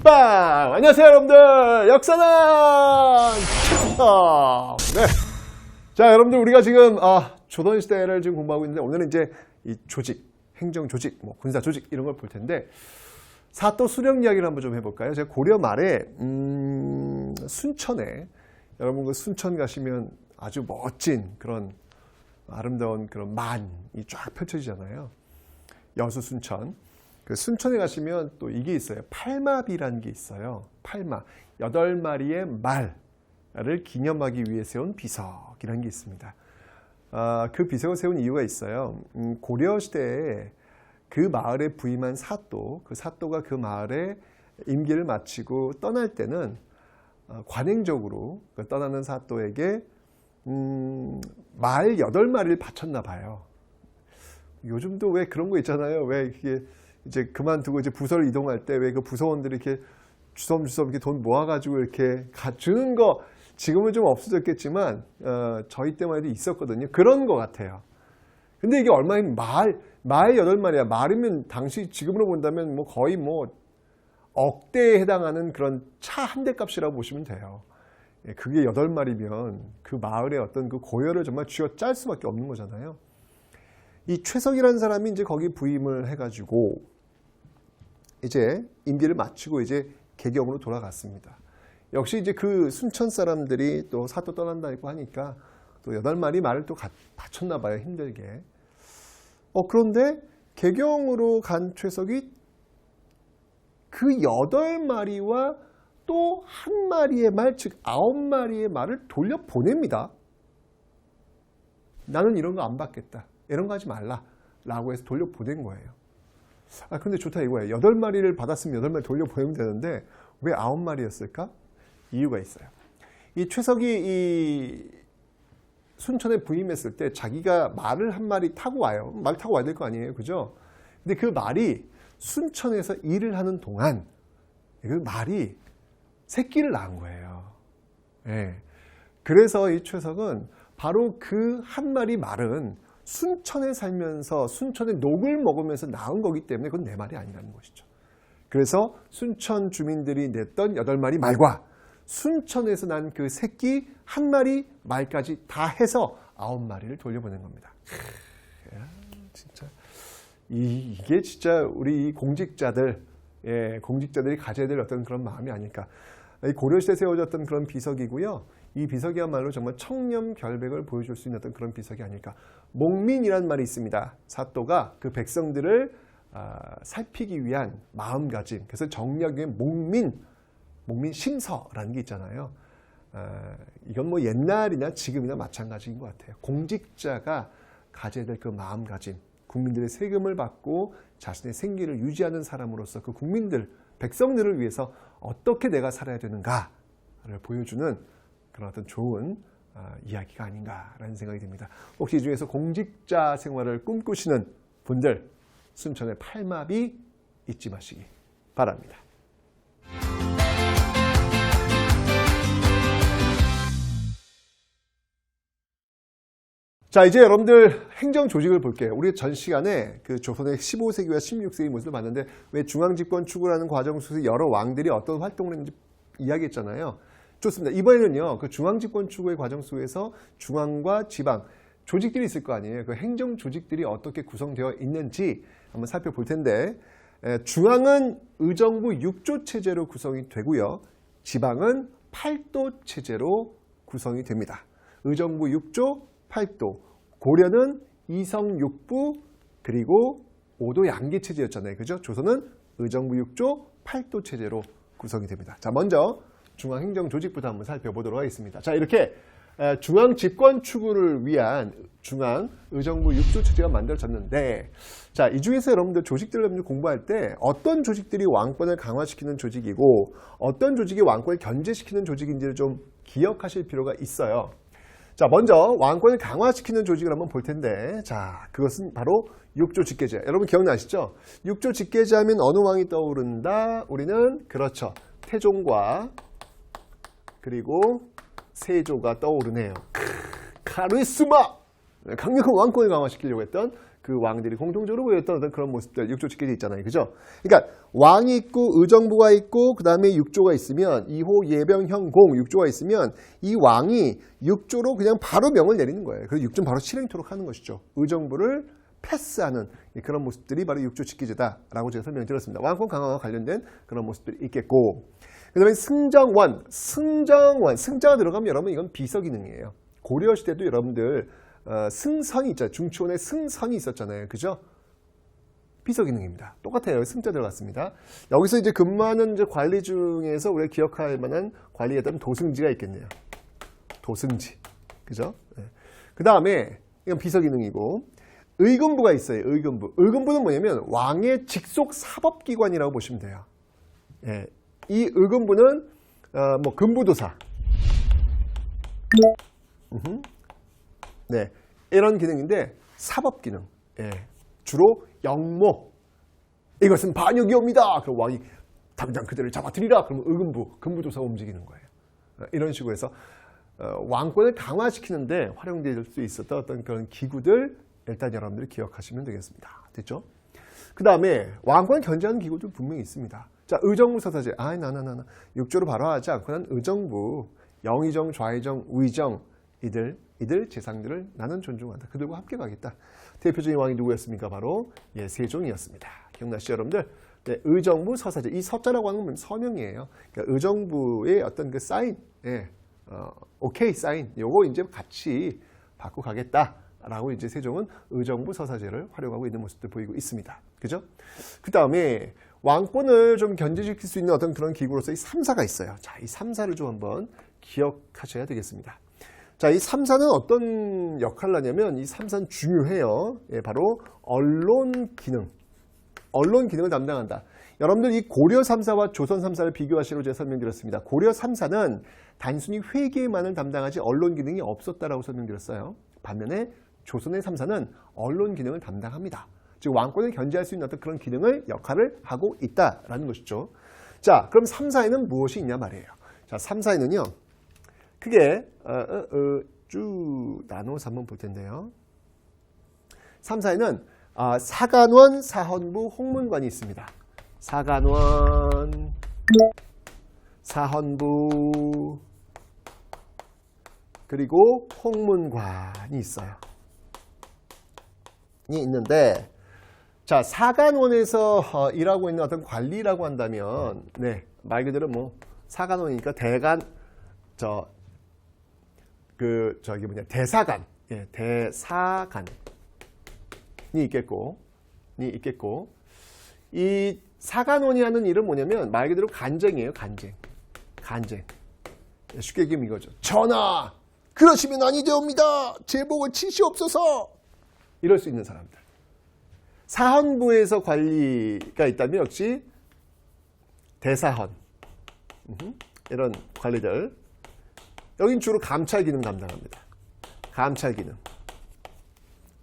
빵! 안녕하세요, 여러분들. 역사는 챕터. 네. 자, 여러분들 우리가 지금 조선 시대를 지금 공부하고 있는데 오늘은 이제 이 조직, 행정 조직, 뭐 군사 조직 이런 걸 볼 텐데 사또 수령 이야기를 한번 좀 해볼까요? 제가 고려 말에 순천에 여러분 그 순천 가시면 아주 멋진 그런 아름다운 그런 만이 쫙 펼쳐지잖아요. 여수 순천. 그 순천에 가시면 또 이게 있어요. 팔마비라는 게 있어요. 팔마. 8마리의 말을 기념하기 위해 세운 비석이라는 게 있습니다. 그 비석을 세운 이유가 있어요. 고려 시대에 그 마을에 부임한 사또, 그 사또가 그 마을에 임기를 마치고 떠날 때는 관행적으로 그 떠나는 사또에게 말 8마리를 바쳤나 봐요. 요즘도 왜 그런 거 있잖아요. 왜 이게 이제 그만두고 이제 부서를 이동할 때 왜 그 부서원들이 이렇게 주섬주섬 이렇게 돈 모아가지고 이렇게 주는 거 지금은 좀 없어졌겠지만 저희 때만 해도 있었거든요. 그런 거 같아요. 근데 이게 얼마인 말 8마리야. 말이면 당시 지금으로 본다면 뭐 거의 뭐 억대에 해당하는 그런 차 한 대 값이라고 보시면 돼요. 그게 8마리면 그 마을의 어떤 그 고열을 정말 쥐어짤 수밖에 없는 거잖아요. 이 최석이라는 사람이 이제 거기 부임을 해가지고 이제 임기를 마치고 이제 개경으로 돌아갔습니다. 역시 이제 그 순천 사람들이 또 사또 떠난다고 하니까 또 8마리 말을 또 바쳤나 봐요. 힘들게. 그런데 개경으로 간 최석이 그 8마리와 또 한 마리의 말, 즉 9마리의 말을 돌려보냅니다. 나는 이런 거 안 받겠다. 이런 거 하지 말라. 라고 해서 돌려보낸 거예요. 근데 좋다 이거예요. 8마리를 받았으면 8마리 돌려보내면 되는데 왜 9마리였을까? 이유가 있어요. 이 최석이 이 순천에 부임했을 때 자기가 말을 한 마리 타고 와요. 말 타고 와야 될 거 아니에요. 그죠? 근데 그 말이 순천에서 일을 하는 동안 그 말이 새끼를 낳은 거예요. 네. 그래서 이 최석은 바로 그 한 마리 말은 순천에 살면서 순천의 녹을 먹으면서 낳은 거기 때문에 그건 내 말이 아니라는 것이죠. 그래서 순천 주민들이 냈던 8마리 말과 순천에서 난 그 새끼 한 마리 말까지 다 해서 9마리를 돌려보낸 겁니다. 진짜 이게 진짜 우리 공직자들, 공직자들이 가져야 될 어떤 그런 마음이 아닐까. 고려시대에 세워졌던 그런 비석이고요. 이 비석이야말로 정말 청렴결백을 보여줄 수 있는 어떤 그런 비석이 아닐까. 목민이라는 말이 있습니다. 사또가 그 백성들을 살피기 위한 마음가짐. 그래서 정략의 목민심서라는 게 있잖아요. 이건 뭐 옛날이나 지금이나 마찬가지인 것 같아요. 공직자가 가져야 될 그 마음가짐. 국민들의 세금을 받고 자신의 생계를 유지하는 사람으로서 그 국민들, 백성들을 위해서 어떻게 내가 살아야 되는가를 보여주는 그런 어떤 좋은 이야기가 아닌가라는 생각이 듭니다. 혹시 이 중에서 공직자 생활을 꿈꾸시는 분들 순천의 팔마비 잊지 마시기 바랍니다. 자, 이제 여러분들 행정 조직을 볼게요. 우리 전 시간에 그 조선의 15세기와 16세기 모습을 봤는데 왜 중앙집권 추구라는 과정 속에서 여러 왕들이 어떤 활동을 했는지 이야기했잖아요. 좋습니다. 이번에는요, 그 중앙집권 추구의 과정 속에서 중앙과 지방, 조직들이 있을 거 아니에요. 그 행정 조직들이 어떻게 구성되어 있는지 한번 살펴볼 텐데, 중앙은 의정부 6조 체제로 구성이 되고요. 지방은 8도 체제로 구성이 됩니다. 의정부 6조, 8도. 고려는 이성 6부, 그리고 5도 양기 체제였잖아요. 그죠? 조선은 의정부 6조, 8도 체제로 구성이 됩니다. 자, 먼저 중앙행정조직부터 한번 살펴보도록 하겠습니다. 자, 이렇게 중앙집권 추구를 위한 중앙 의정부 6조 체제가 만들어졌는데, 자, 이 중에서 여러분들 조직들을 공부할 때 어떤 조직들이 왕권을 강화시키는 조직이고 어떤 조직이 왕권을 견제시키는 조직인지를 좀 기억하실 필요가 있어요. 자, 먼저 왕권을 강화시키는 조직을 한번 볼 텐데, 자, 그것은 바로 6조 직계제. 여러분 기억나시죠? 6조 직계제 하면 어느 왕이 떠오른다? 우리는 그렇죠. 태종과 그리고 세조가 떠오르네요. 카리스마! 강력한 왕권을 강화시키려고 했던 그 왕들이 공통적으로 보였던 어떤 그런 모습들, 육조 찍게 돼 있잖아요. 그죠? 그러니까 왕이 있고 의정부가 있고 그 다음에 육조가 있으면 2호 예병형공 육조가 있으면 이 왕이 육조로 그냥 바로 명을 내리는 거예요. 그래서 육조는 바로 실행토록 하는 것이죠. 의정부를 패스하는 그런 모습들이 바로 육조 직기제다라고 제가 설명드렸습니다. 왕권 강화와 관련된 그런 모습들이 있겠고, 그 다음에 승정원, 승자가 들어가면 여러분 이건 비서기능이에요. 고려시대도 여러분들 승선이 있잖아요. 중추원에 승선이 있었잖아요. 그죠? 비서기능입니다. 똑같아요. 승자 들어갔습니다. 여기서 이제 근무하는 이제 관리 중에서 우리가 기억할 만한 관리에 따른 도승지가 있겠네요. 도승지. 그죠? 네. 그 다음에 이건 비서기능이고, 의금부가 있어요. 의금부. 의금부는 뭐냐면 왕의 직속 사법기관이라고 보시면 돼요. 예. 이 의금부는 뭐 금부도사. 네, 이런 기능인데 사법기능. 예. 주로 영모. 이것은 반역이옵니다. 그럼 왕이 당장 그들을 잡아들이라. 그러면 의금부, 금부도사가 움직이는 거예요. 이런 식으로 해서 왕권을 강화시키는데 활용될 수 있었던 어떤 그런 기구들 일단 여러분들이 기억하시면 되겠습니다. 됐죠? 그 다음에 왕권을 견제하는 기구도 분명히 있습니다. 자, 의정부 서사제. 육조로 바로 하지 않고는 의정부, 영의정, 좌의정, 우의정 이들 재상들을 나는 존중한다. 그들과 함께 가겠다. 대표적인 왕이 누구였습니까? 바로 세종이었습니다. 기억나시죠, 여러분들? 네, 의정부 서사제. 이 서자라고 하는 건 서명이에요. 그러니까 의정부의 어떤 그 사인, 오케이 사인, 요거 이제 같이 받고 가겠다라고 이제 세종은 의정부 서사제를 활용하고 있는 모습들 보이고 있습니다. 그죠? 그 다음에 왕권을 좀 견제시킬 수 있는 어떤 그런 기구로서 이 3사가 있어요. 자, 이 3사를 좀 한번 기억하셔야 되겠습니다. 자, 이 3사는 어떤 역할을 하냐면 이 3사는 중요해요. 예, 바로 언론 기능을 담당한다. 여러분들 이 고려 3사와 조선 3사를 비교하시라고 제가 설명드렸습니다. 고려 3사는 단순히 회계만을 담당하지 언론 기능이 없었다라고 설명드렸어요. 반면에 조선의 3사는 언론 기능을 담당합니다. 즉 왕권을 견제할 수 있는 어떤 그런 역할을 하고 있다라는 것이죠. 자, 그럼 3사에는 무엇이 있냐 말이에요. 자, 3사에는요. 크게 쭉 나눠서 한번 볼 텐데요. 3사에는 사간원, 사헌부, 홍문관이 있습니다. 사간원, 사헌부, 그리고 홍문관이 있어요. 이 있는데, 자, 사간원에서 일하고 있는 어떤 관리라고 한다면, 네, 말 그대로 뭐 사간원이니까 대사관, 예, 대사관이 있겠고, 이 사간원이 하는 일은 뭐냐면 말 그대로 간쟁이에요, 간쟁. 쉽게 얘기하면 이거죠. 전하, 그러시면 아니되옵니다. 제복을 치시옵소서. 이럴 수 있는 사람들. 사헌부에서 관리가 있다면 역시 대사헌, 이런 관리들. 여긴 주로 감찰 기능 담당합니다. 감찰 기능.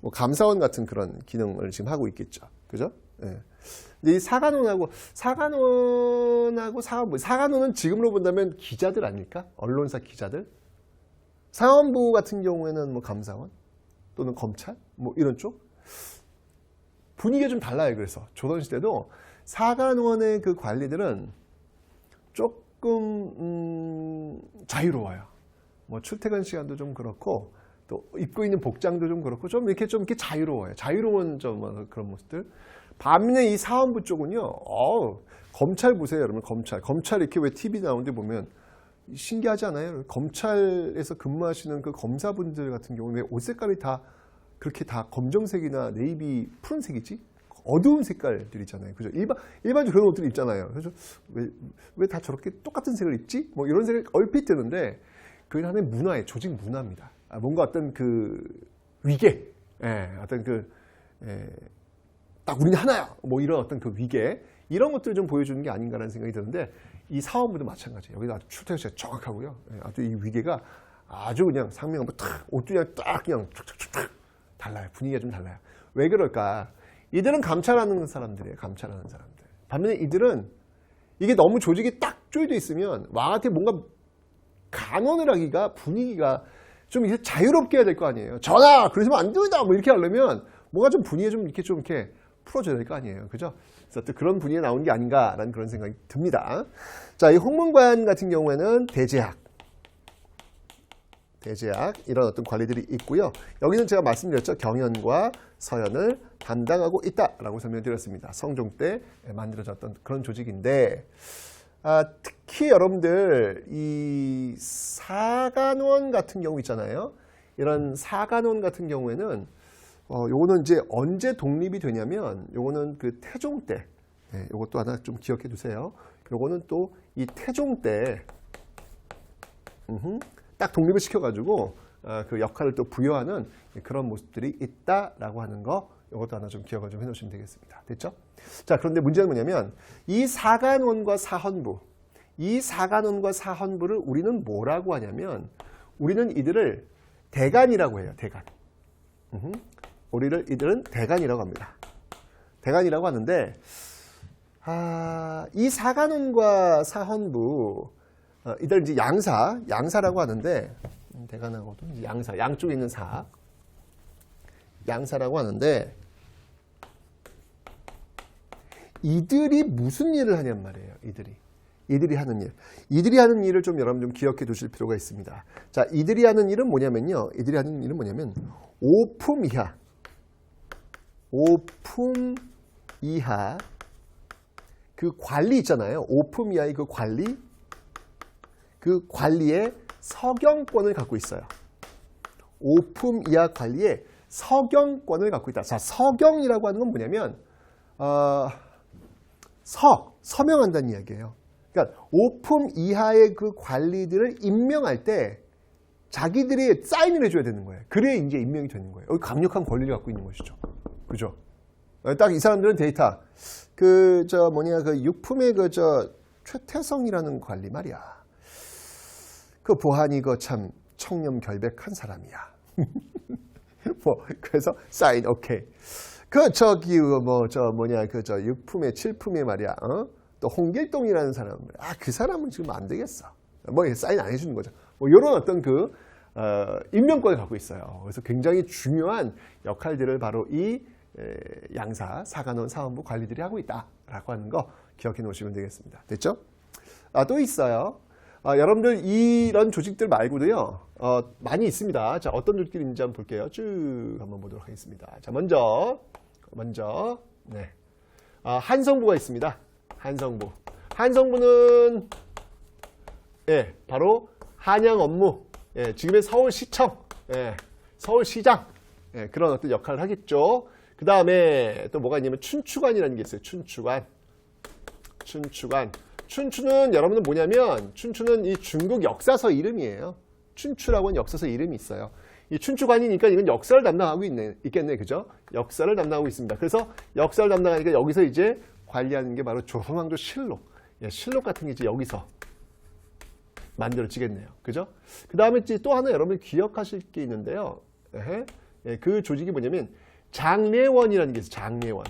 뭐 감사원 같은 그런 기능을 지금 하고 있겠죠. 그죠? 예. 근데 이 사간원은 지금으로 본다면 기자들 아닐까? 언론사 기자들. 사헌부 같은 경우에는 뭐 감사원 또는 검찰 뭐 이런 쪽. 분위기가 좀 달라요. 그래서 조선시대도 사간원의 그 관리들은 조금 자유로워요. 뭐 출퇴근 시간도 좀 그렇고 또 입고 있는 복장도 좀 그렇고 좀 이렇게 자유로워요. 자유로운 좀 그런 모습들. 반면에 이 사헌부 쪽은요. 검찰 보세요, 여러분. 검찰 이렇게 왜 TV 나오는데 보면 신기하지 않아요? 검찰에서 근무하시는 그 검사분들 같은 경우는 왜 옷 색깔이 다 그렇게 다 검정색이나 네이비 푸른색이지? 어두운 색깔들이잖아요. 그죠? 일반적으로 그런 옷들 입잖아요. 그래서 왜 다 저렇게 똑같은 색을 입지? 뭐 이런 생각이 얼핏 드는데 그게 하나의 문화예요. 조직 문화입니다. 뭔가 어떤 그 위계, 어떤 딱 우리는 하나야. 뭐 이런 어떤 그 위계 이런 것들을 좀 보여주는 게 아닌가라는 생각이 드는데 이 사원부도 마찬가지예요. 여기가 아주 출퇴근 시간 정확하고요. 아주 이 위계가 아주 그냥 상명하고 탁 옷도 그냥 딱 그냥 촥촥촥 달라요. 분위기가 좀 달라요. 왜 그럴까? 이들은 감찰하는 사람들이에요. 감찰하는 사람들. 반면에 이들은 이게 너무 조직이 딱 쪼여져 있으면 왕한테 뭔가 간언을 하기가 분위기가 좀 이제 자유롭게 해야 될 거 아니에요. 전하! 그러시면 안 됩니다! 뭐 이렇게 하려면 뭔가 좀 분위기에 좀 이렇게 풀어줘야 될 거 아니에요. 그죠? 그래서 또 그런 분위기에 나오는 게 아닌가라는 그런 생각이 듭니다. 자, 이 홍문관 같은 경우에는 대제학 이런 어떤 관리들이 있고요. 여기는 제가 말씀드렸죠. 경연과 서연을 담당하고 있다라고 설명드렸습니다. 성종 때 만들어졌던 그런 조직인데 특히 여러분들 이 사간원 같은 경우 있잖아요. 이런 사간원 같은 경우에는 요거는 이제 언제 독립이 되냐면 요거는 그 태종 때 요것도 하나 좀 기억해 두세요. 요거는 또 이 태종 때 딱 독립을 시켜가지고 그 역할을 또 부여하는 그런 모습들이 있다라고 하는 거 이것도 하나 좀 기억을 좀 해놓으시면 되겠습니다. 됐죠? 자, 그런데 문제는 뭐냐면 이 사간원과 사헌부 를 우리는 뭐라고 하냐면 우리는 이들을 대간이라고 해요. 대간. 이들은 대간이라고 합니다. 대간이라고 하는데 이 사간원과 사헌부 이들 이제 양사라고 하는데 대간하고도 이제 양쪽에 있는 양사라고 하는데 이들이 무슨 일을 하냔 말이에요. 이들이 하는 일을 좀 여러분 좀 기억해 두실 필요가 있습니다. 자, 이들이 하는 일은 뭐냐면 오품 이하 그 관리 있잖아요. 오품 이하의 그 관리의 서경권을 갖고 있어요. 오품 이하 관리의 서경권을 갖고 있다. 자, 서경이라고 하는 건 뭐냐면 서명한다는 이야기예요. 그러니까 오품 이하의 그 관리들을 임명할 때 자기들이 사인을 해줘야 되는 거예요. 그래야 이제 임명이 되는 거예요. 여기 강력한 권리를 갖고 있는 것이죠. 그죠? 딱 이 사람들은 데이터 그 육품의 최태성이라는 관리 말이야. 그 보한이 참 청렴결백한 사람이야. 그래서 사인 오케이. 육품의 칠품의 말이야. 또 홍길동이라는 사람. 그 사람은 지금 안 되겠어. 사인 안 해주는 거죠. 이런 어떤 임명권을 갖고 있어요. 그래서 굉장히 중요한 역할들을 바로 이 양사, 사간원, 사헌부 관리들이 하고 있다라고 하는 거 기억해 놓으시면 되겠습니다. 됐죠? 또 있어요. 여러분들 이런 조직들 말고도요. 많이 있습니다. 자, 어떤 조직들이 있는지 한번 볼게요. 쭉 한번 보도록 하겠습니다. 자, 먼저 한성부가 있습니다. 한성부는 바로 한양 업무, 지금의 서울시청, 서울시장 그런 어떤 역할을 하겠죠. 그 다음에 또 뭐가 있냐면 춘추관이라는 게 있어요. 춘추는 여러분은 뭐냐면 춘추는 이 중국 역사서 이름이에요. 춘추라고 하는 역사서 이름이 있어요. 이 춘추관이니까 이건 역사를 담당하고 있겠네. 그죠? 역사를 담당하고 있습니다. 그래서 역사를 담당하니까 여기서 이제 관리하는 게 바로 조선왕조 실록. 실록 같은 게 이제 여기서 만들어지겠네요. 그죠? 그 다음에 또 하나 여러분이 기억하실 게 있는데요. 그 조직이 뭐냐면 장례원이라는 게 있어요.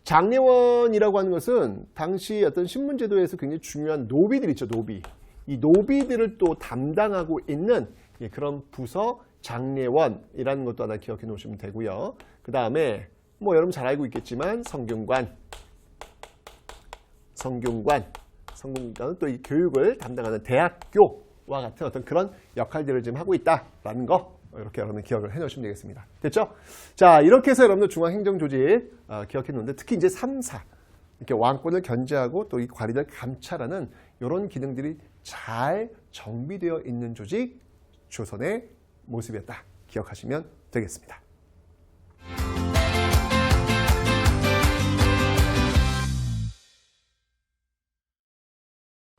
장례원이라고 하는 것은 당시 어떤 신문제도에서 굉장히 중요한 노비들 있죠. 이 노비들을 또 담당하고 있는 그런 부서 장례원이라는 것도 하나 기억해 놓으시면 되고요. 그 다음에 여러분 잘 알고 있겠지만 성균관은 또 이 교육을 담당하는 대학교와 같은 어떤 그런 역할들을 지금 하고 있다라는 거 이렇게 여러분 기억을 해 놓으시면 되겠습니다. 됐죠? 자, 이렇게 해서 여러분들 중앙행정조직 기억해 놓는데 특히 이제 3, 4 이렇게 왕권을 견제하고 또 이 관리를 감찰하는 이런 기능들이 잘 정비되어 있는 조직 조선의 모습이었다. 기억하시면 되겠습니다.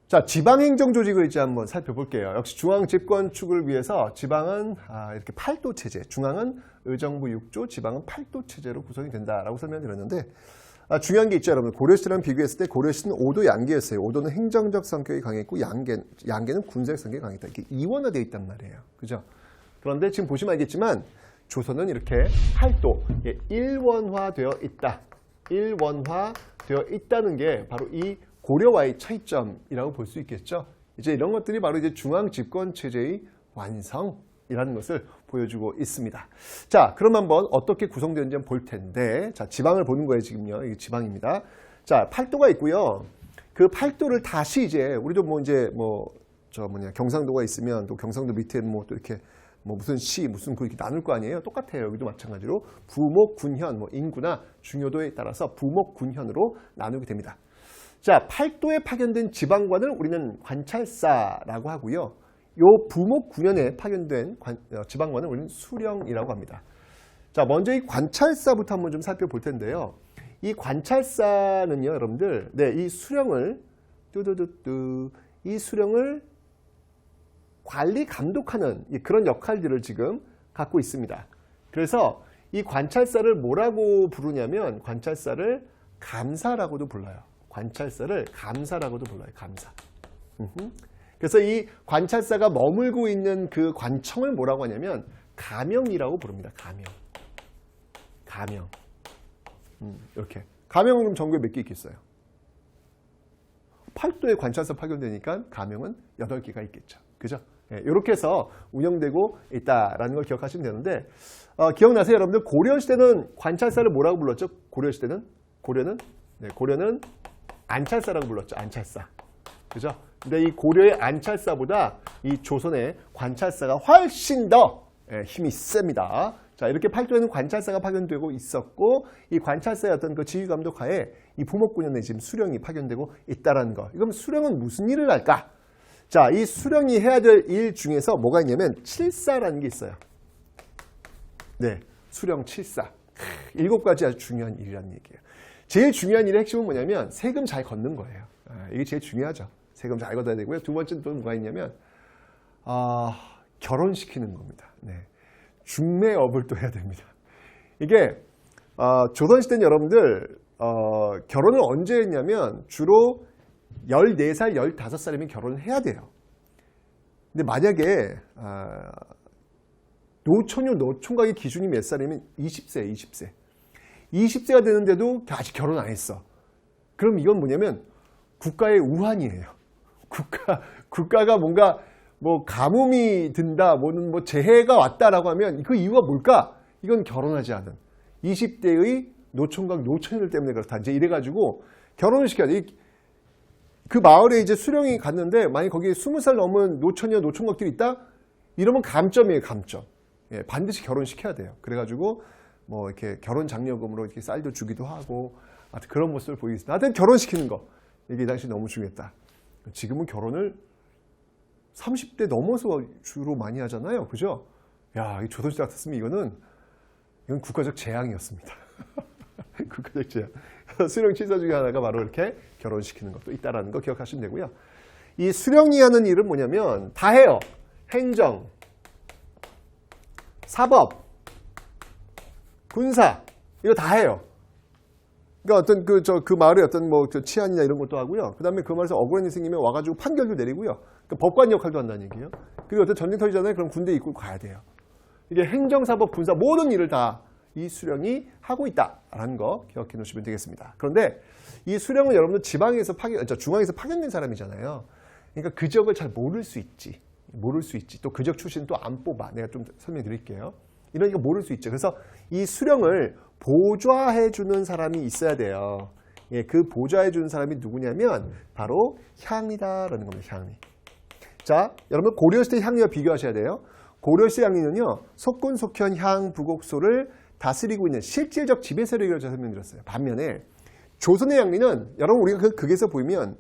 자, 지방행정조직을 이제 한번 살펴볼게요. 역시 중앙집권축을 위해서 지방은 이렇게 8도 체제, 중앙은 의정부 6조, 지방은 8도 체제로 구성이 된다라고 설명드렸는데 중요한 게 있죠, 여러분. 고려시대랑 비교했을 때 고려시대는 5도 양계였어요. 5도는 행정적 성격이 강했고 양계는 군사적 성격이 강했다. 이렇게 이원화되어 있단 말이에요. 그죠? 그런데 지금 보시면 알겠지만 조선은 이렇게 8도, 일원화되어 있다. 일원화되어 있다는 게 바로 이 고려와의 차이점이라고 볼 수 있겠죠. 이제 이런 것들이 바로 이제 중앙 집권 체제의 완성, 이라는 것을 보여주고 있습니다. 자, 그럼 한번 어떻게 구성되는지 한번 볼 텐데, 자, 지방을 보는 거예요, 지금요. 이게 지방입니다. 자, 팔도가 있고요. 그 팔도를 다시 이제, 우리도 뭐 이제 경상도가 있으면 또 경상도 밑에는 뭐 또 이렇게 뭐 무슨 시, 무슨 그 이렇게 나눌 거 아니에요? 똑같아요. 여기도 마찬가지로 부목, 군현, 뭐 인구나 중요도에 따라서 부목, 군현으로 나누게 됩니다. 자, 팔도에 파견된 지방관을 우리는 관찰사라고 하고요. 요 부목 군현에 파견된 지방관을 우리는 수령이라고 합니다. 자, 먼저 이 관찰사부터 한번 좀 살펴볼 텐데요. 이 관찰사는요, 여러분들, 네, 이 수령을 이 수령을 관리 감독하는 그런 역할들을 지금 갖고 있습니다. 그래서 이 관찰사를 뭐라고 부르냐면 관찰사를 감사라고도 불러요. 관찰사를 감사라고도 불러요. 감사. 그래서 이 관찰사가 머물고 있는 그 관청을 뭐라고 하냐면 가명이라고 부릅니다. 가명. 이렇게. 가명은 그럼 전국에 몇 개 있겠어요? 8도에 관찰사 파견되니까 가명은 8개가 있겠죠. 그죠? 이렇게 해서 운영되고 있다라는 걸 기억하시면 되는데, 기억나세요? 여러분들 고려시대는 관찰사를 뭐라고 불렀죠? 고려시대는? 고려는 안찰사라고 불렀죠. 안찰사. 그죠? 근데 이 고려의 안찰사보다 이 조선의 관찰사가 훨씬 더 힘이 셉니다. 자, 이렇게 팔도에는 관찰사가 파견되고 있었고, 이 관찰사의 어떤 그 지휘 감독 하에 이 부목군현에 지금 수령이 파견되고 있다라는 거. 이건 수령은 무슨 일을 할까? 자, 이 수령이 해야 될 일 중에서 뭐가 있냐면 칠사라는 게 있어요. 네, 수령 칠사. 7가지 아주 중요한 일이라는 얘기예요. 제일 중요한 일의 핵심은 뭐냐면 세금 잘 걷는 거예요. 이게 제일 중요하죠. 세금 잘 걷어야 되고요. 두 번째는 또 뭐가 있냐면 결혼시키는 겁니다. 네. 중매업을 또 해야 됩니다. 이게 조선시대는 여러분들 결혼을 언제 했냐면 주로 14살, 15살이면 결혼을 해야 돼요. 근데 만약에 노처녀, 노총각의 기준이 몇 살이면 20세예요. 20세. 20세가 되는데도 아직 결혼 안 했어. 그럼 이건 뭐냐면 국가의 우환이에요. 국가가 뭔가 뭐 가뭄이 든다, 뭐 재해가 왔다라고 하면 그 이유가 뭘까? 이건 결혼하지 않은 20대의 노총각, 노처녀들 때문에 그렇다. 이제 이래가지고 결혼을 시켜야 돼. 그 마을에 이제 수령이 갔는데 만약 거기에 20살 넘은 노처녀, 노총각들이 있다? 이러면 감점이에요, 감점. 예, 반드시 결혼시켜야 돼요. 그래가지고 뭐 이렇게 결혼 장려금으로 이렇게 쌀도 주기도 하고 하여튼 그런 모습을 보이겠습니다. 하여튼 결혼시키는 거. 이게 당시 너무 중요했다. 지금은 결혼을 30대 넘어서 주로 많이 하잖아요. 그죠? 야, 이 조선시대 같았으면 이건 국가적 재앙이었습니다. 국가적 재앙. 수령 칠사 중에 하나가 바로 이렇게 결혼시키는 것도 있다라는 거 기억하시면 되고요. 이 수령이 하는 일은 뭐냐면 다 해요. 행정, 사법, 군사, 이거 다 해요. 그러니까 어떤 그 마을의 어떤 뭐 치안이나 이런 것도 하고요. 그 다음에 그 마을에서 억울한 일이 생기면 와가지고 판결도 내리고요. 그러니까 법관 역할도 한다는 얘기예요. 그리고 어떤 전쟁터이잖아요. 그럼 군대 이끌고 가야 돼요. 이게 행정, 사법, 군사 모든 일을 다 이 수령이 하고 있다라는 거 기억해 놓으시면 되겠습니다. 그런데 이 수령은 여러분들 중앙에서 파견된 사람이잖아요. 그러니까 그 지역을 잘 모를 수 있지. 또 그 지역 출신은 또 안 뽑아. 내가 좀 설명드릴게요. 이러니까 모를 수 있죠. 그래서 이 수령을 보좌해 주는 사람이 있어야 돼요. 예, 그 보좌해 주는 사람이 누구냐면 바로 향리다라는 겁니다. 향리. 자, 여러분 고려시대 향리와 비교하셔야 돼요. 고려시대 향리는요, 속군, 속현, 향, 부곡소를 다스리고 있는 실질적 지배 세력이라고 제가 설명드렸어요. 반면에 조선의 향리는 여러분 우리가 극에서 보이면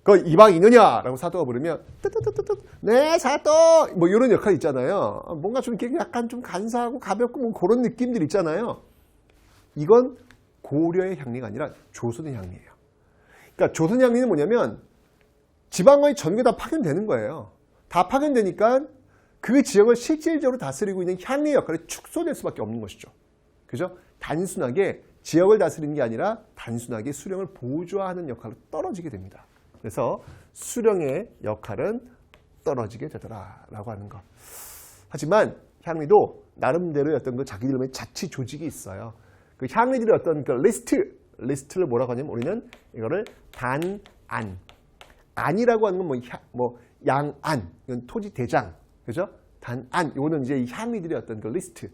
그 이방 이느냐라고 사도가 부르면 뜨뜨뜨뜨 네 사도 뭐 이런 역할 있잖아요. 뭔가 좀 이렇게 약간 좀 간사하고 가볍고 뭐 그런 느낌들 있잖아요. 이건 고려의 향리가 아니라 조선의 향리예요. 그러니까 조선의 향리는 뭐냐면 지방관이 전부 다 파견되는 거예요. 다 파견되니까 그 지역을 실질적으로 다스리고 있는 향리의 역할이 축소될 수밖에 없는 것이죠. 그죠? 단순하게 지역을 다스리는 게 아니라 단순하게 수령을 보좌하는 역할로 떨어지게 됩니다. 그래서 수령의 역할은 떨어지게 되더라라고 하는 것. 하지만 향리도 나름대로의 어떤 그 자기들만의 자치 조직이 있어요. 그 향리들의 어떤 그 리스트를 뭐라고 하냐면 우리는 이거를 단안. 안이라고 하는 건 뭐 양안, 이건 토지 대장, 그죠? 단안, 요거는 이제 이 향리들의 어떤 그 리스트,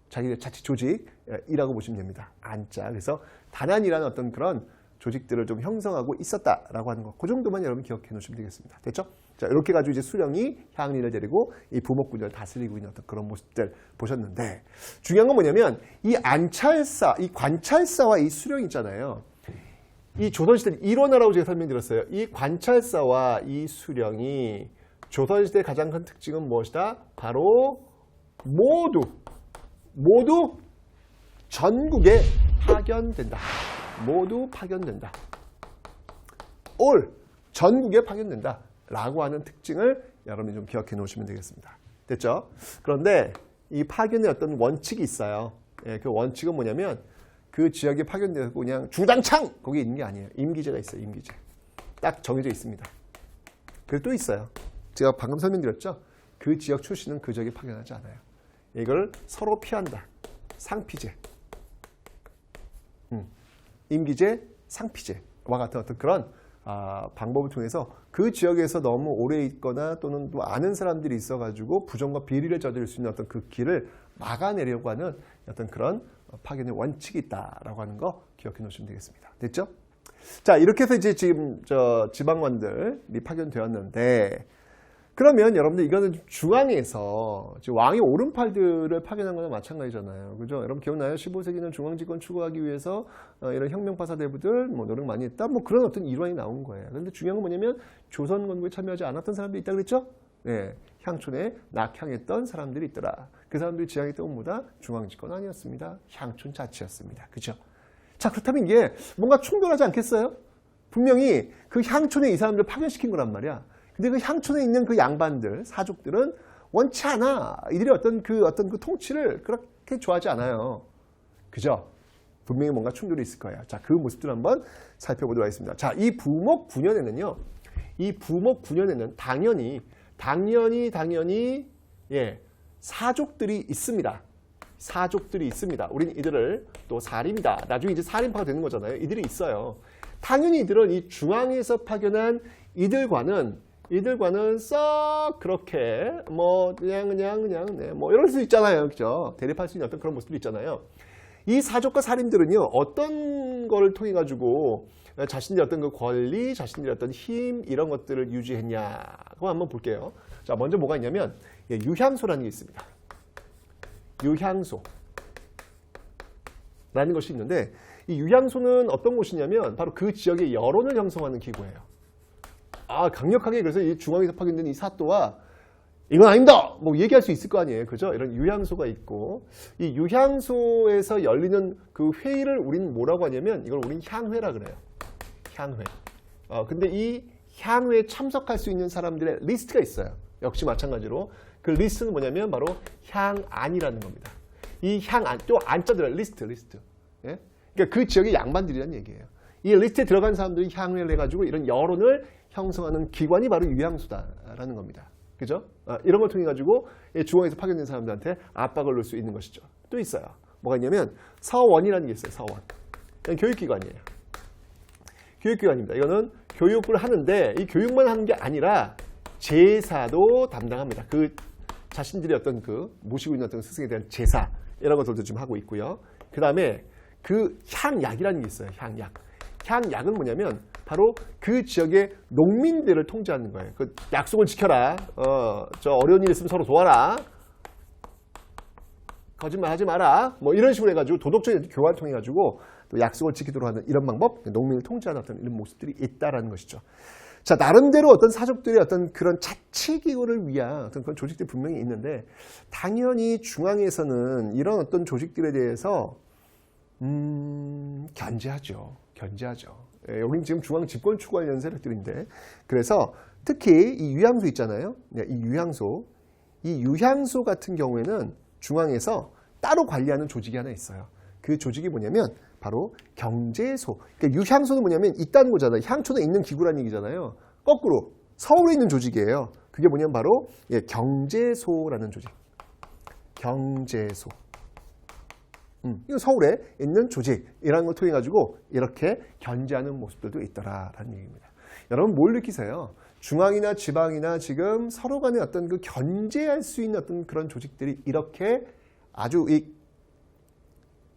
자기들 자치 조직이라고 보시면 됩니다. 안자. 그래서 단안이라는 어떤 그런 조직들을 좀 형성하고 있었다라고 하는 거. 그 정도만 여러분 기억해 놓으시면 되겠습니다. 됐죠? 자, 이렇게 가지고 이제 수령이 향리를 데리고 이 부목군을 다스리고 있는 어떤 그런 모습들 보셨는데, 중요한 건 뭐냐면 이 안찰사, 이 관찰사와 이 수령이 있잖아요. 이 조선시대 일원화라고 제가 설명드렸어요. 이 관찰사와 이 수령이 조선시대의 가장 큰 특징은 무엇이다? 바로 모두 전국에 파견된다. 모두 파견된다. 올 전국에 파견된다. 라고 하는 특징을 여러분이 좀 기억해 놓으시면 되겠습니다. 됐죠? 그런데 이 파견의 어떤 원칙이 있어요. 예, 그 원칙은 뭐냐면 그 지역에 파견되고 그냥 주당창 거기 있는 게 아니에요. 임기제가 있어요. 임기제. 딱 정해져 있습니다. 그리고 또 있어요. 제가 방금 설명드렸죠? 그 지역 출신은 그 지역에 파견하지 않아요. 이걸 서로 피한다. 상피제. 임기제, 상피제와 같은 어떤 그런 방법을 통해서 그 지역에서 너무 오래 있거나 또는 또 아는 사람들이 있어가지고 부정과 비리를 저지를 수 있는 어떤 그 길을 막아내려고 하는 어떤 그런 파견의 원칙이 있다라고 하는 거 기억해 놓으시면 되겠습니다. 됐죠? 자, 이렇게 해서 이제 지금 지방관들이 파견되었는데, 그러면 여러분들 이거는 중앙에서 왕의 오른팔들을 파견한 거나 마찬가지잖아요. 그죠? 여러분 기억나요? 15세기는 중앙집권 추구하기 위해서 이런 혁명파사대부들 노력 많이 했다. 그런 어떤 일환이 나온 거예요. 그런데 중요한 건 뭐냐면 조선 건국에 참여하지 않았던 사람들이 있다고 그랬죠? 네, 향촌에 낙향했던 사람들이 있더라. 그 사람들이 지향했던 건 뭐다? 중앙집권 아니었습니다. 향촌 자치였습니다. 그죠? 자, 그렇다면 이게 뭔가 충돌하지 않겠어요? 분명히 그 향촌에 이 사람들을 파견시킨 거란 말이야. 근데 그 향촌에 있는 그 양반들, 사족들은 원치 않아. 이들이 어떤 그 통치를 그렇게 좋아하지 않아요. 그죠? 분명히 뭔가 충돌이 있을 거예요. 자, 그 모습들 한번 살펴보도록 하겠습니다. 자, 이 부목 9년에는요. 이 부목 9년에는 당연히 예, 사족들이 있습니다. 사족들이 있습니다. 우린 이들을 또 사림이다. 나중에 이제 사림파가 되는 거잖아요. 이들이 있어요. 당연히 이들은 이 중앙에서 파견한 이들과는 썩 그렇게 그냥 네, 이럴 수 있잖아요. 그죠? 대립할 수 있는 어떤 그런 모습도 있잖아요. 이 사족과 사림들은요, 어떤 걸 통해 가지고 자신들의 어떤 그 권리, 자신들의 어떤 힘 이런 것들을 유지했냐고 한번 볼게요. 자, 먼저 뭐가 있냐면 유향소라는 게 있습니다. 유향소라는 것이 있는데, 이 유향소는 어떤 곳이냐면 바로 그 지역의 여론을 형성하는 기구예요. 강력하게 그래서 이 중앙에서 파견된 이 사또와 이건 아닙니다! 얘기할 수 있을 거 아니에요. 그죠? 이런 유향소가 있고, 이 유향소에서 열리는 그 회의를 우리는 뭐라고 하냐면 이걸 우리는 향회라 그래요. 향회. 근데 이 향회에 참석할 수 있는 사람들의 리스트가 있어요. 역시 마찬가지로. 그 리스트는 뭐냐면 바로 향안이라는 겁니다. 이 향안, 또 안자들은 리스트. 예? 그러니까 그 지역의 양반들이라는 얘기예요. 이 리스트에 들어간 사람들이 향회를 해가지고 이런 여론을 형성하는 기관이 바로 유향소다라는 겁니다. 그죠? 이런 걸 통해 가지고 중앙에서 파견된 사람들한테 압박을 넣을 수 있는 것이죠. 또 있어요. 뭐가 있냐면 서원이라는 게 있어요. 서원. 교육기관이에요. 교육기관입니다. 이거는 교육을 하는데 이 교육만 하는 게 아니라 제사도 담당합니다. 그 자신들이 어떤 그 모시고 있는 어떤 스승에 대한 제사 이런 것들도 좀 하고 있고요. 그 다음에 그 향약이라는 게 있어요. 향약. 향약은 뭐냐면 바로 그 지역의 농민들을 통제하는 거예요. 그 약속을 지켜라. 저 어려운 일 있으면 서로 도와라. 거짓말 하지 마라. 이런 식으로 해가지고 도덕적인 교환을 통해 가지고 또 약속을 지키도록 하는 이런 방법, 농민을 통제하는 어떤 이런 모습들이 있다라는 것이죠. 자, 나름대로 어떤 사족들의 어떤 그런 자치기구를 위한 어떤 그런 조직들이 분명히 있는데, 당연히 중앙에서는 이런 어떤 조직들에 대해서 견제하죠. 여기는 지금 중앙 집권 추구하려는 세력들인데, 그래서 특히 이 유향소 있잖아요. 이 유향소 같은 경우에는 중앙에서 따로 관리하는 조직이 하나 있어요. 그 조직이 뭐냐면 바로 경제소. 그러니까 유향소는 뭐냐면 있다는 거잖아요. 향촌에 있는 기구라는 얘기잖아요. 거꾸로 서울에 있는 조직이에요. 그게 뭐냐면 바로 경제소라는 조직. 경제소. 이거 서울에 있는 조직이라는 걸 통해 가지고 이렇게 견제하는 모습들도 있더라라는 얘기입니다. 여러분 뭘 느끼세요? 중앙이나 지방이나 지금 서로 간에 어떤 그 견제할 수 있는 어떤 그런 조직들이 이렇게 아주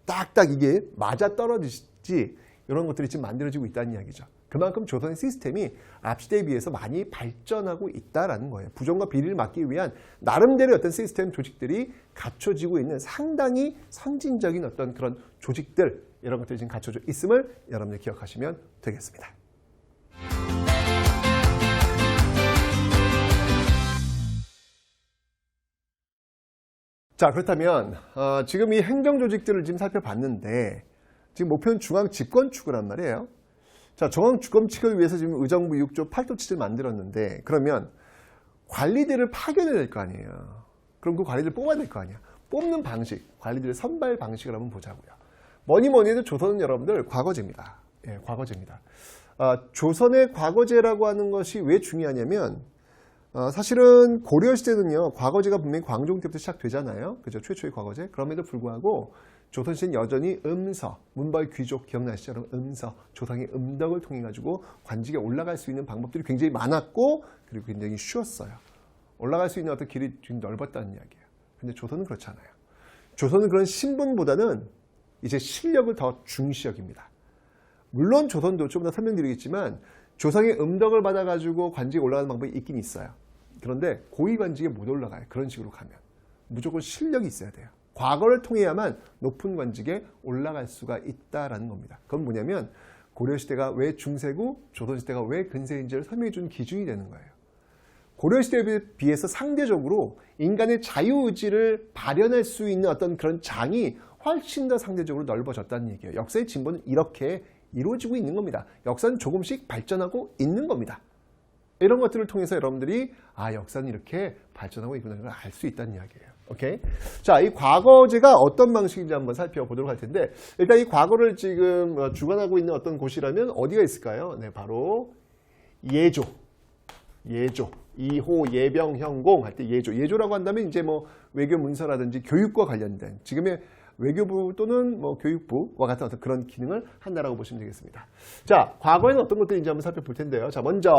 딱딱 이게 맞아 떨어지지 이런 것들이 지금 만들어지고 있다는 이야기죠. 그만큼 조선의 시스템이 앞시대에 비해서 많이 발전하고 있다는 거예요. 부정과 비리를 막기 위한 나름대로 어떤 시스템 조직들이 갖춰지고 있는 상당히 선진적인 어떤 그런 조직들 이런 것들이 지금 갖춰져 있음을 여러분들 기억하시면 되겠습니다. 자, 그렇다면 지금 이 행정조직들을 지금 살펴봤는데 지금 목표는 중앙집권축이란 말이에요. 자, 중앙집권축을 위해서 지금 의정부 6조 8도 7을 만들었는데 그러면 관리들을 파견해야 될 거 아니에요. 그럼 그 관리들을 뽑아야 될 거 아니야. 뽑는 방식, 관리들의 선발 방식을 한번 보자고요. 뭐니 해도 조선은 여러분들 과거제입니다. 예, 과거제입니다. 조선의 과거제라고 하는 것이 왜 중요하냐면 사실은 고려시대는요, 과거제가 분명히 광종 때부터 시작되잖아요. 그죠? 최초의 과거제. 그럼에도 불구하고 조선시대는 여전히 음서, 문벌 귀족 기억나시죠? 여러분, 음서, 조상의 음덕을 통해 가지고 관직에 올라갈 수 있는 방법들이 굉장히 많았고, 그리고 굉장히 쉬웠어요. 올라갈 수 있는 어떤 길이 좀 넓었다는 이야기예요. 근데 조선은 그렇지 않아요. 조선은 그런 신분보다는 이제 실력을 더 중시 여깁니다. 물론 조선도 좀 더 설명드리겠지만 조상의 음덕을 받아가지고 관직에 올라가는 방법이 있긴 있어요. 그런데 고위 관직에 못 올라가요. 그런 식으로 가면. 무조건 실력이 있어야 돼요. 과거를 통해야만 높은 관직에 올라갈 수가 있다라는 겁니다. 그건 뭐냐면 고려시대가 왜 중세고 조선시대가 왜 근세인지를 설명해 주는 기준이 되는 거예요. 고려시대에 비해서 상대적으로 인간의 자유의지를 발현할 수 있는 어떤 그런 장이 훨씬 더 상대적으로 넓어졌다는 얘기예요. 역사의 진보는 이렇게 이루어지고 있는 겁니다. 역사는 조금씩 발전하고 있는 겁니다. 이런 것들을 통해서 여러분들이 역사는 이렇게 발전하고 있구나 걸 알 수 있다는 이야기예요. 오케이? 자, 이 과거제가 어떤 방식인지 한번 살펴보도록 할 텐데 일단 이 과거를 지금 주관하고 있는 어떤 곳이라면 어디가 있을까요? 네, 바로 예조. 이호, 예병, 형공 할 때 예조. 예조라고 한다면 이제 뭐 외교 문서라든지 교육과 관련된 지금의 외교부 또는 뭐 교육부와 같은 어떤 그런 기능을 한다라고 보시면 되겠습니다. 자, 과거에는 어떤 것들인지 한번 살펴볼 텐데요. 자, 먼저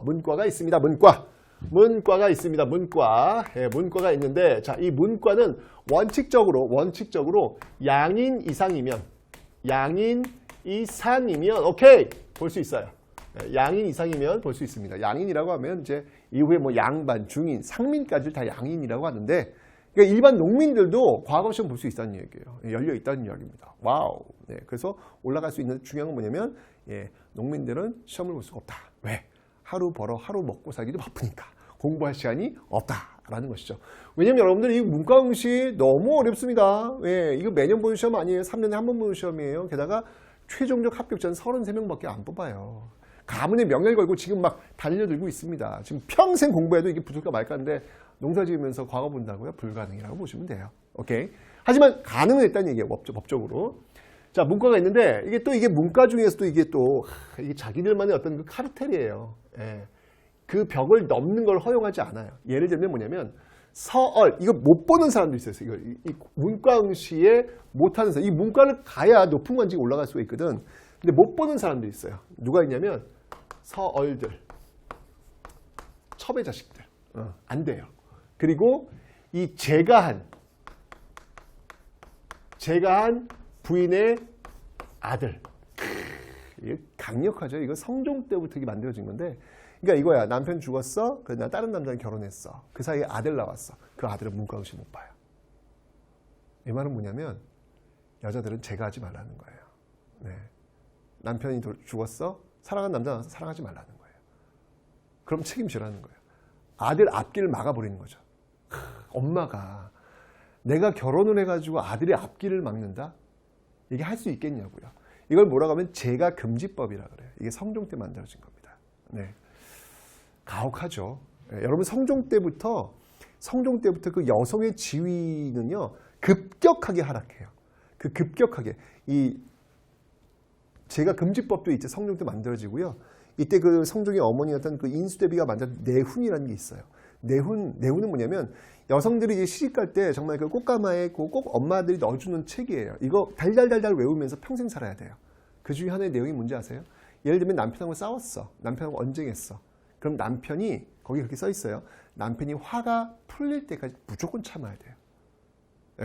문과가 있습니다. 문과가 있습니다. 문과가 있는데, 자, 이 문과는 원칙적으로 양인 이상이면 오케이 볼 수 있어요. 양인 이상이면 볼 수 있습니다. 양인이라고 하면 이제 이후에 뭐 양반, 중인, 상민까지 다 양인이라고 하는데. 그러니까 일반 농민들도 과거 시험 볼 수 있다는 얘기예요. 열려 있다는 이야기입니다. 와우. 네, 그래서 올라갈 수 있는 중요한 건 뭐냐면 농민들은 시험을 볼 수가 없다. 왜? 하루 벌어 하루 먹고 살기도 바쁘니까 공부할 시간이 없다라는 것이죠. 왜냐면 여러분들 이 문과응시 너무 어렵습니다. 이거 매년 보는 시험 아니에요. 3년에 한 번 보는 시험이에요. 게다가 최종적 합격자는 33명밖에 안 뽑아요. 가문의 명예를 걸고 지금 막 달려들고 있습니다. 지금 평생 공부해도 이게 붙을까 말까인데 농사 지으면서 과거 본다고요? 불가능이라고 보시면 돼요. 오케이. 하지만 가능은 했다는 얘기예요. 법적으로. 자, 문과가 있는데 이게 문과 중에서도 이게 자기들만의 어떤 그 카르텔이에요. 그 벽을 넘는 걸 허용하지 않아요. 예를 들면 뭐냐면 서얼 이거 못 보는 사람도 있어요. 이 문과응시에 못하는 사람. 이 문과를 가야 높은 관직에 올라갈 수가 있거든. 근데 못 보는 사람도 있어요. 누가 있냐면 서얼들, 첩의 자식들. 안 돼요. 그리고 이 제가한 부인의 아들. 이게 강력하죠. 이거 성종 때부터 이게 만들어진 건데. 그러니까 이거야. 남편 죽었어. 그래서 나 다른 남자랑 결혼했어. 그 사이에 아들 나왔어. 그 아들은 문과응시 못 봐요. 이 말은 뭐냐면 여자들은 제가하지 말라는 거예요. 네. 남편이 죽었어. 사랑하는 남자 나와서 사랑하지 말라는 거예요. 그럼 책임지라는 거예요. 아들 앞길을 막아버리는 거죠. 엄마가 내가 결혼을 해가지고 아들의 앞길을 막는다? 이게 할 수 있겠냐고요. 이걸 뭐라고 하면 제가금지법이라 그래요. 이게 성종 때 만들어진 겁니다. 네. 가혹하죠. 여러분 성종 때부터 그 여성의 지위는요 급격하게 하락해요. 그 급격하게 이 제가금지법도 이제 성종 때 만들어지고요. 이때 그 성종의 어머니였던 그 인수대비가 만든 내훈이라는 게 있어요. 내훈은 뭐냐면 여성들이 이제 시집갈 때 정말 그 꽃가마에 꼭 엄마들이 넣어주는 책이에요. 이거 달달달달 외우면서 평생 살아야 돼요. 그 중에 하나의 내용이 뭔지 아세요? 예를 들면 남편하고 싸웠어. 남편하고 언쟁했어. 그럼 남편이 거기 그렇게 써 있어요. 남편이 화가 풀릴 때까지 무조건 참아야 돼요.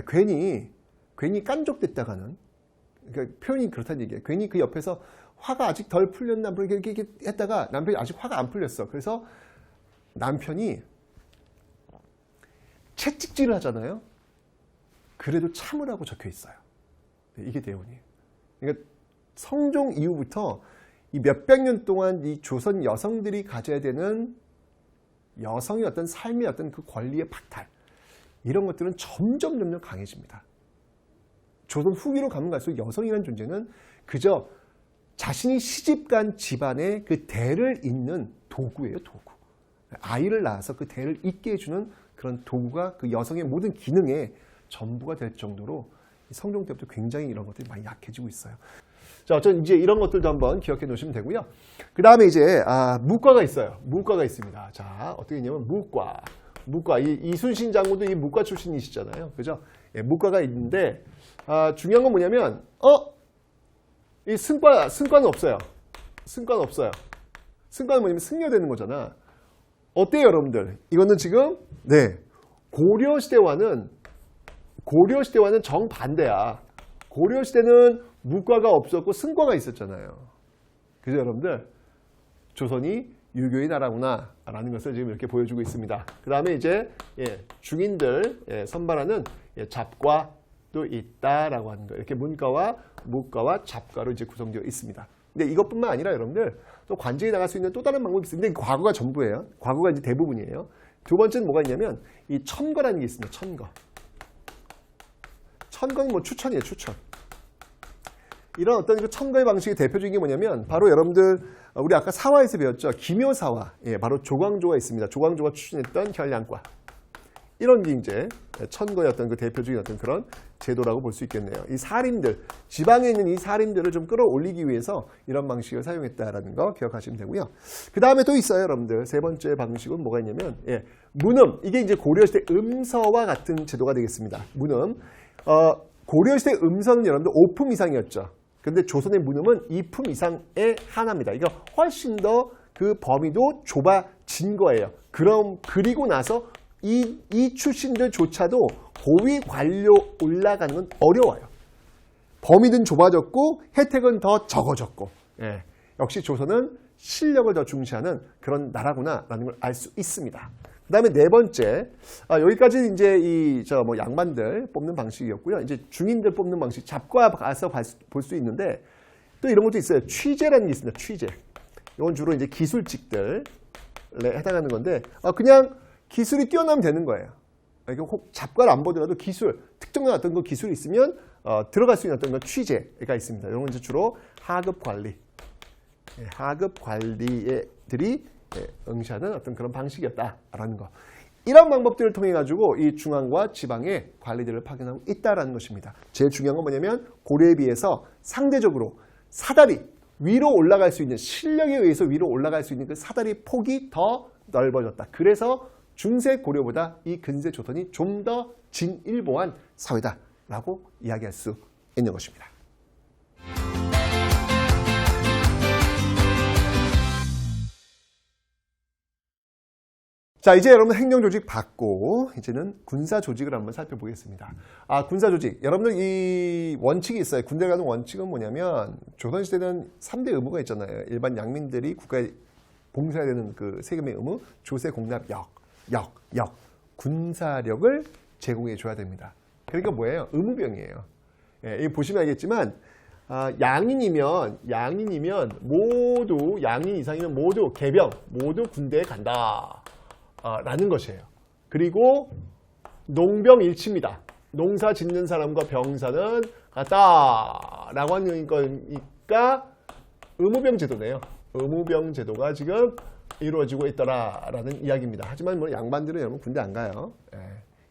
괜히 깐족됐다가는, 그러니까 표현이 그렇다는 얘기예요. 괜히 그 옆에서 화가 아직 덜 풀렸나 뭐 이렇게 했다가 남편이 아직 화가 안 풀렸어. 그래서 남편이 채찍질을 하잖아요. 그래도 참으라고 적혀 있어요. 이게 대원이에요. 그러니까 성종 이후부터 이 몇백 년 동안 이 조선 여성들이 가져야 되는 여성의 어떤 삶의 어떤 그 권리의 박탈, 이런 것들은 점점 강해집니다. 조선 후기로 가면 갈수록 여성이라는 존재는 그저 자신이 시집간 집안의 그 대를 잇는 도구예요, 도구. 아이를 낳아서 그 대를 잇게 해주는 그런 도구가 그 여성의 모든 기능의 전부가 될 정도로 성종 때부터 굉장히 이런 것들이 많이 약해지고 있어요. 자, 어쨌든 이제 이런 것들도 한번 기억해 놓으시면 되고요. 그 다음에 이제 무과가 있어요. 무과가 있습니다. 자, 어떻게 있냐면 무과. 이순신 장군도 이 무과 출신이시잖아요. 그죠? 예, 무과가 있는데 중요한 건 뭐냐면 이 승과는 없어요. 승과는 없어요. 승과는 뭐냐면 승려되는 거잖아. 어때요, 여러분들? 이거는 지금 고려시대와는 정반대야. 고려시대는 무과가 없었고 승과가 있었잖아요. 그죠, 여러분들? 조선이 유교의 나라구나 라는 것을 지금 이렇게 보여주고 있습니다. 그 다음에 이제 중인들 선발하는 잡과도 있다라고 하는 거예요. 이렇게 문과와 무과와 잡과로 이제 구성되어 있습니다. 근데 이것뿐만 아니라 여러분들 또 관직에 나갈 수 있는 또 다른 방법이 있습니다. 근데 과거가 전부예요. 과거가 이제 대부분이에요. 두 번째는 뭐가 있냐면 이 천거라는 게 있습니다. 천거. 천거는 뭐 추천이에요, 추천. 이런 어떤 그 천거의 방식의 대표적인 게 뭐냐면 바로 여러분들 우리 아까 사화에서 배웠죠. 기묘사화. 예, 바로 조광조가 있습니다. 조광조가 추천했던 현량과. 이런 게 이제 천거의 어떤 그 대표적인 어떤 그런 제도라고 볼 수 있겠네요. 이 살인들, 지방에 있는 이 살인들을 좀 끌어올리기 위해서 이런 방식을 사용했다라는 거 기억하시면 되고요. 그 다음에 또 있어요, 여러분들. 세 번째 방식은 뭐가 있냐면 문음. 이게 이제 고려시대 음서와 같은 제도가 되겠습니다. 문음. 고려시대 음서는 여러분들 5품 이상이었죠. 근데 조선의 문음은 2품 이상에 한합니다. 이거 훨씬 더 그 범위도 좁아진 거예요. 그리고 나서 이 출신들조차도 고위 관료 올라가는 건 어려워요. 범위는 좁아졌고 혜택은 더 적어졌고. 예. 역시 조선은 실력을 더 중시하는 그런 나라구나라는 걸 알 수 있습니다. 그 다음에 네 번째, 여기까지 이제 양반들 뽑는 방식이었고요. 이제 중인들 뽑는 방식, 잡과 가서 볼 수 있는데 또 이런 것도 있어요. 취재라는 게 있습니다. 취재. 이건 주로 이제 기술직들에 해당하는 건데, 그냥 기술이 뛰어나면 되는 거예요. 그러니까 혹 잡과를 안 보더라도 기술, 특정한 어떤 그 기술이 있으면 들어갈 수 있는 어떤 그 취재가 있습니다. 이런 건 이제 주로 하급 관리, 하급 관리들이 응시하는 어떤 그런 방식이었다라는 거. 이런 방법들을 통해 가지고 이 중앙과 지방의 관리들을 파견하고 있다라는 것입니다. 제일 중요한 건 뭐냐면 고려에 비해서 상대적으로 사다리 위로 올라갈 수 있는, 실력에 의해서 위로 올라갈 수 있는 그 사다리 폭이 더 넓어졌다. 그래서 중세 고려보다 이 근세 조선이 좀 더 진일보한 사회다라고 이야기할 수 있는 것입니다. 자, 이제 여러분 행정조직 받고 이제는 군사조직을 한번 살펴보겠습니다. 군사조직. 여러분들 이 원칙이 있어요. 군대 가는 원칙은 뭐냐면 조선시대는 3대 의무가 있잖아요. 일반 양민들이 국가에 봉사해야 되는 그 세금의 의무, 조세, 공납, 역. 군사력을 제공해 줘야 됩니다. 그러니까 뭐예요? 의무병이에요. 예, 이거 보시면 알겠지만 양인이면 모두, 양인 이상이면 모두 개병, 모두 군대에 간다. 라는 것이에요. 그리고 농병일치입니다. 농사 짓는 사람과 병사는 같다 라고 하는 거니까 의무병 제도네요. 의무병 제도가 지금 이루어지고 있더라라는 이야기입니다. 하지만 뭐 양반들은 여러분 군대 안 가요.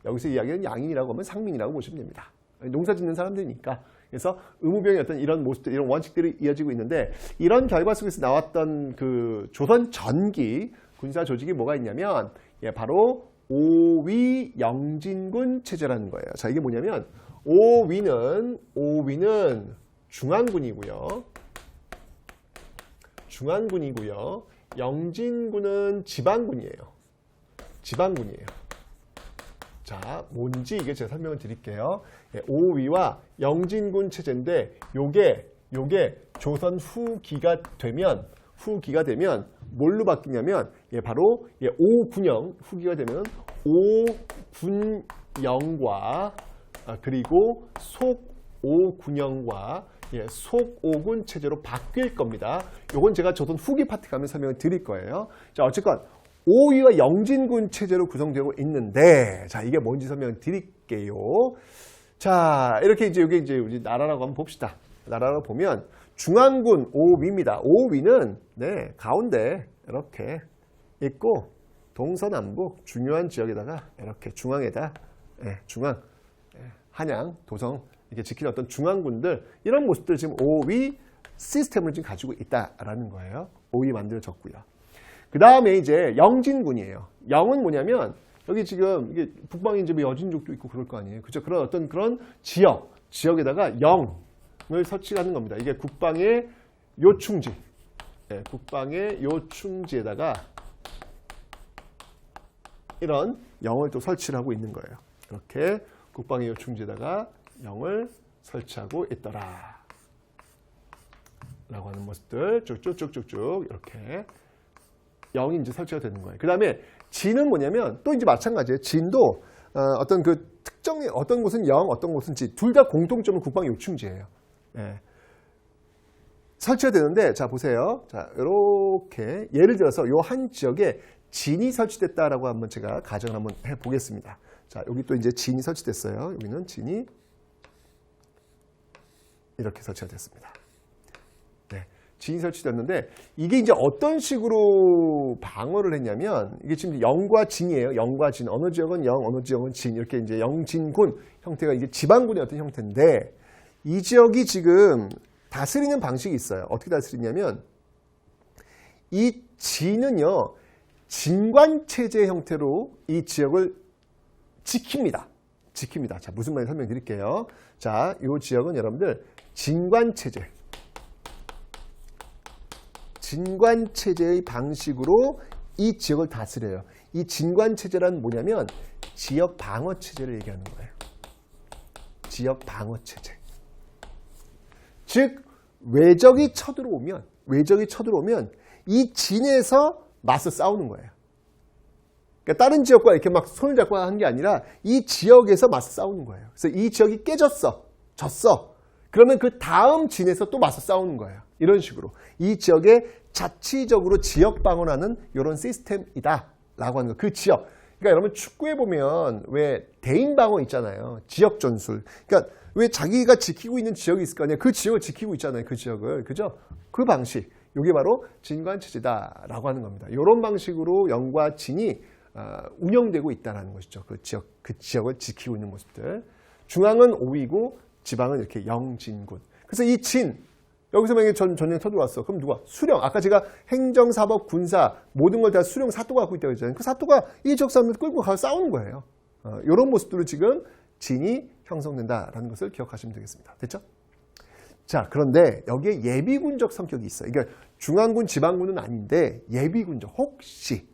여기서 이야기는 양인이라고 하면 상민이라고 보시면 됩니다. 농사 짓는 사람들이니까. 그래서 의무병의 어떤 이런 모습들, 이런 원칙들이 이어지고 있는데 이런 결과 속에서 나왔던 그 조선 전기 군사 조직이 뭐가 있냐면 바로 오위 영진군 체제라는 거예요. 자, 이게 뭐냐면 오위는 중앙군이고요. 영진군은 지방군이에요. 지방군이에요. 자, 뭔지 이게 제가 설명을 드릴게요. 예, 오위와 영진군 체제인데 요게 조선 후기가 되면 뭘로 바뀌냐면 바로 오군영 후기가 되면 오군영과 그리고 속오군영과 속오군 체제로 바뀔 겁니다. 요건 제가 조선 후기 파트 가면 설명을 드릴 거예요. 자, 어쨌건 오위와 영진군 체제로 구성되고 있는데, 자, 이게 뭔지 설명을 드릴게요. 자, 이렇게 이제 여기 이제 우리 나라라고 한번 봅시다. 나라로 보면 중앙군 오위입니다. 오위는 가운데 이렇게 있고 동서남북 중요한 지역에다가 이렇게 중앙에다 중앙, 한양, 도성 이렇게 지키는 어떤 중앙군들 이런 모습들 지금 오위 시스템을 지금 가지고 있다라는 거예요. 오위 만들어졌고요. 그 다음에 이제 영진군이에요. 영은 뭐냐면 여기 지금 이게 북방에 이제 여진족도 있고 그럴 거 아니에요. 그죠? 그런 어떤 그런 지역에다가 영을 설치하는 겁니다. 이게 국방의 요충지, 국방의 요충지에다가 이런 영을 또 설치를 하고 있는 거예요. 이렇게 국방의 요충지에다가 영을 설치하고 있더라. 라고 하는 모습들 쭉쭉쭉쭉쭉 이렇게 영이 이제 설치가 되는 거예요. 그 다음에 진은 뭐냐면 또 이제 마찬가지예요. 진도 어떤 그 특정의 어떤 곳은 영, 어떤 곳은 진. 둘 다 공통점은 국방 요충지예요. 설치가 되는데 자 보세요. 자 이렇게 예를 들어서 요 한 지역에 진이 설치됐다라고 한번 제가 가정을 한번 해보겠습니다. 자 여기 또 이제 진이 설치됐어요. 여기는 진이 이렇게 설치가 됐습니다. 진이 설치됐는데 이게 이제 어떤 식으로 방어를 했냐면 이게 지금 영과 진이에요. 영과 진. 어느 지역은 영, 어느 지역은 진. 이렇게 이제 영진군 형태가 이제 지방군의 어떤 형태인데 이 지역이 지금 다스리는 방식이 있어요. 어떻게 다스리냐면 이 진은요. 진관체제 형태로 이 지역을 지킵니다. 자, 무슨 말인지 설명드릴게요. 자, 이 지역은 여러분들 진관체제. 진관체제의 방식으로 이 지역을 다스려요. 이 진관체제란 뭐냐면 지역 방어체제를 얘기하는 거예요. 지역 방어체제. 즉 외적이 쳐들어오면 이 진에서 맞서 싸우는 거예요. 그러니까 다른 지역과 이렇게 막 손을 잡고 하는 게 아니라 이 지역에서 맞서 싸우는 거예요. 그래서 이 지역이 졌어. 그러면 그 다음 진에서 또 맞서 싸우는 거예요. 이런 식으로. 이 지역에 자치적으로 지역 방어하는 이런 시스템이다라고 하는 거. 그 지역. 그러니까 여러분 축구에 보면 왜 대인 방어 있잖아요. 지역 전술. 그러니까 왜 자기가 지키고 있는 지역이 있을 거 아니에요. 그 지역을 지키고 있잖아요. 그 지역을. 그죠? 그 방식. 이게 바로 진관체제다라고 하는 겁니다. 이런 방식으로 영과 진이 운영되고 있다는 것이죠. 그 지역을 지키고 있는 모습들. 중앙은 오위고 지방은 이렇게 영진군. 그래서 이 진, 여기서 만약에 전쟁 터들어왔어. 그럼 누가? 수령. 아까 제가 행정, 사법, 군사 모든 걸 다 수령 사또가 갖고 있다고 했잖아요. 그 사또가 이 지역 사람들 끌고 가서 싸우는 거예요. 이런 모습들로 지금 진이 형성된다라는 것을 기억하시면 되겠습니다. 됐죠? 자, 그런데 여기에 예비군적 성격이 있어요. 그러니까 중앙군, 지방군은 아닌데 예비군적. 혹시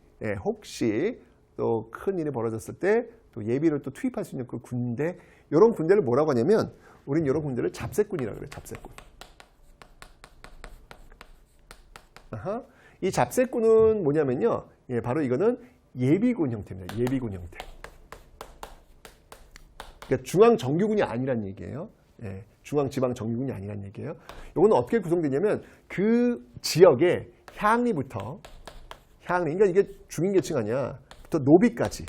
또 큰 일이 벌어졌을 때 또 예비를 또 투입할 수 있는 그 군대, 이런 군대를 뭐라고 하냐면 우린 이런 군대를 잡새꾼이라고 그래요. 잡새꾼. 이 잡새꾼은 뭐냐면요. 바로 이거는 예비군 형태입니다. 예비군 형태. 그러니까 중앙 정규군이 아니란 얘기예요. 중앙 지방 정규군이 아니란 얘기예요. 이거는 어떻게 구성되냐면 그 지역의 향리부터 그러니까 이게 중인계층 아니야. 부터 노비까지.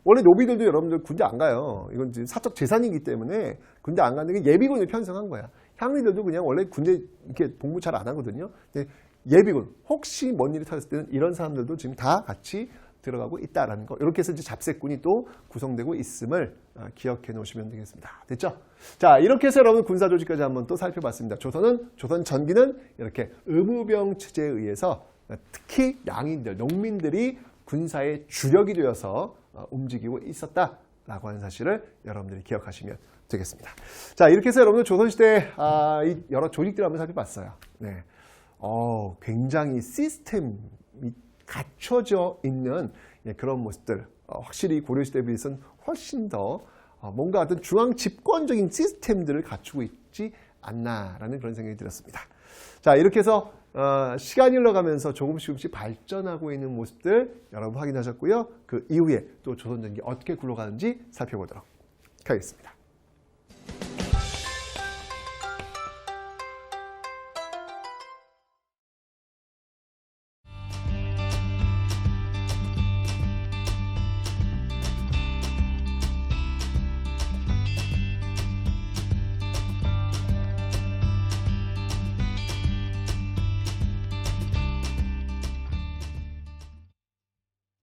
원래 노비들도 여러분들 군대 안 가요. 이건 사적 재산이기 때문에 군대 안 가는 게 예비군을 편성한 거야. 향리들도 그냥 원래 군대 이렇게 복무 잘 안 하거든요. 예비군, 혹시 뭔 일이 터졌을 때는 이런 사람들도 지금 다 같이 들어가고 있다라는 거. 이렇게 해서 이제 잡새꾼이 또 구성되고 있음을 기억해 놓으시면 되겠습니다. 됐죠? 자, 이렇게 해서 여러분 군사 조직까지 한번 또 살펴봤습니다. 조선 전기는 이렇게 의무병 체제에 의해서 특히 양인들, 농민들이 군사의 주력이 되어서 움직이고 있었다라고 하는 사실을 여러분들이 기억하시면 되겠습니다. 자, 이렇게 해서 여러분들 조선시대 여러 조직들을 한번 살펴봤어요. 네. 굉장히 시스템이 갖춰져 있는 그런 모습들, 확실히 고려시대에 비해서는 훨씬 더 뭔가 어떤 중앙 집권적인 시스템들을 갖추고 있지 않나라는 그런 생각이 들었습니다. 자, 이렇게 해서 시간이 흘러가면서 조금씩 발전하고 있는 모습들 여러분 확인하셨고요. 그 이후에 또 조선전기 어떻게 굴러가는지 살펴보도록 하겠습니다.